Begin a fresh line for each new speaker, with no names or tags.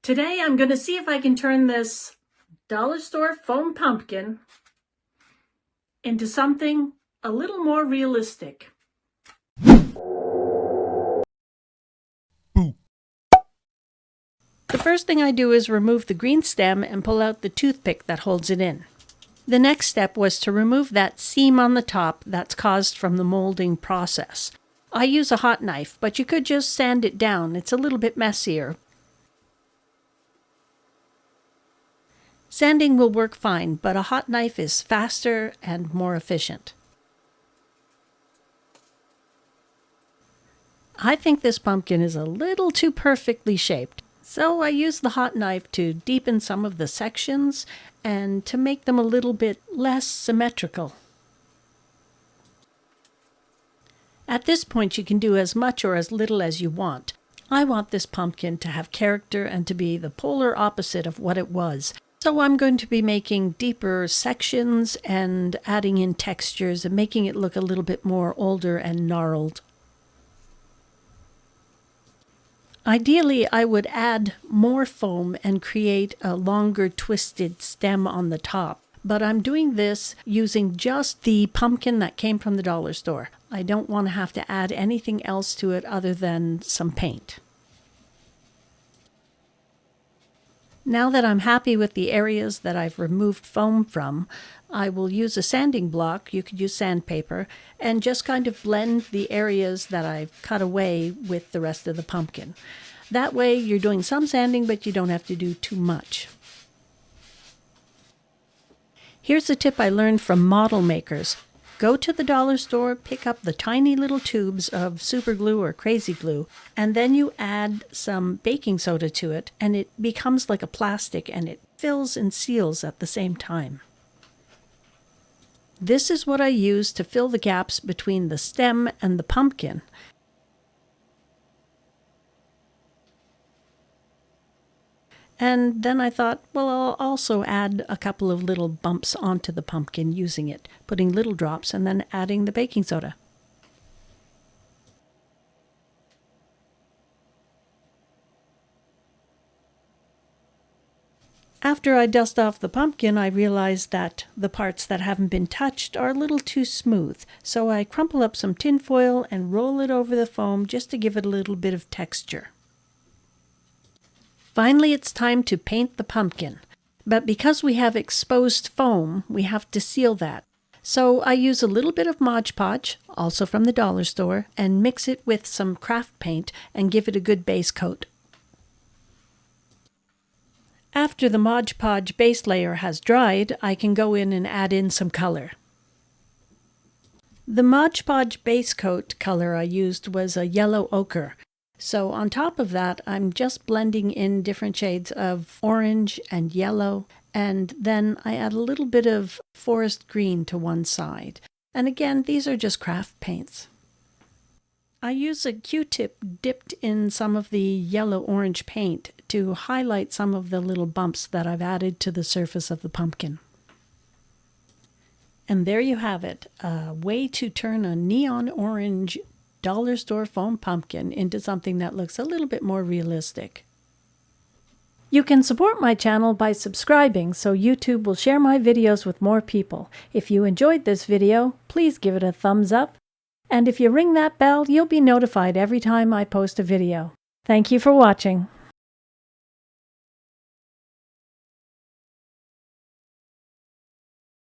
Today I'm going to see if I can turn this dollar store foam pumpkin into something a little more realistic.
Boo.
The first thing I do is remove the green stem and pull out the toothpick that holds it in. The next step was to remove that seam on the top that's caused from the molding process. I use a hot knife, but you could just sand it down. It's a little bit messier. Sanding will work fine, but a hot knife is faster and more efficient. I think this pumpkin is a little too perfectly shaped, so I use the hot knife to deepen some of the sections and to make them a little bit less symmetrical. At this point, you can do as much or as little as you want. I want this pumpkin to have character and to be the polar opposite of what it was. So I'm going to be making deeper sections and adding in textures and making it look a little bit more older and gnarled. Ideally, I would add more foam and create a longer twisted stem on the top. But I'm doing this using just the pumpkin that came from the dollar store. I don't want to have to add anything else to it other than some paint. Now that I'm happy with the areas that I've removed foam from, I will use a sanding block, you could use sandpaper, and just kind of blend the areas that I've cut away with the rest of the pumpkin. That way you're doing some sanding, but you don't have to do too much. Here's a tip I learned from model makers. Go to the dollar store, pick up the tiny little tubes of super glue or crazy glue, and then you add some baking soda to it, and it becomes like a plastic and it fills and seals at the same time. This is what I use to fill the gaps between the stem and the pumpkin. And then I thought, well, I'll also add a couple of little bumps onto the pumpkin using it, putting little drops and then adding the baking soda. After I dust off the pumpkin, I realized that the parts that haven't been touched are a little too smooth, so I crumple up some tin foil and roll it over the foam just to give it a little bit of texture. Finally, it's time to paint the pumpkin, but because we have exposed foam, we have to seal that. So I use a little bit of Mod Podge, also from the dollar store, and mix it with some craft paint and give it a good base coat. After the Mod Podge base layer has dried, I can go in and add in some color. The Mod Podge base coat color I used was a yellow ochre. So on top of that, I'm just blending in different shades of orange and yellow, and then I add a little bit of forest green to one side. And again, these are just craft paints. I use a Q-tip dipped in some of the yellow-orange paint to highlight some of the little bumps that I've added to the surface of the pumpkin. And there you have it, a way to turn a neon orange dollar store foam pumpkin into something that looks a little bit more realistic. You can support my channel by subscribing so YouTube will share my videos with more people. If you enjoyed this video, please give it a thumbs up. And if you ring that bell, you'll be notified every time I post a video. Thank you for watching.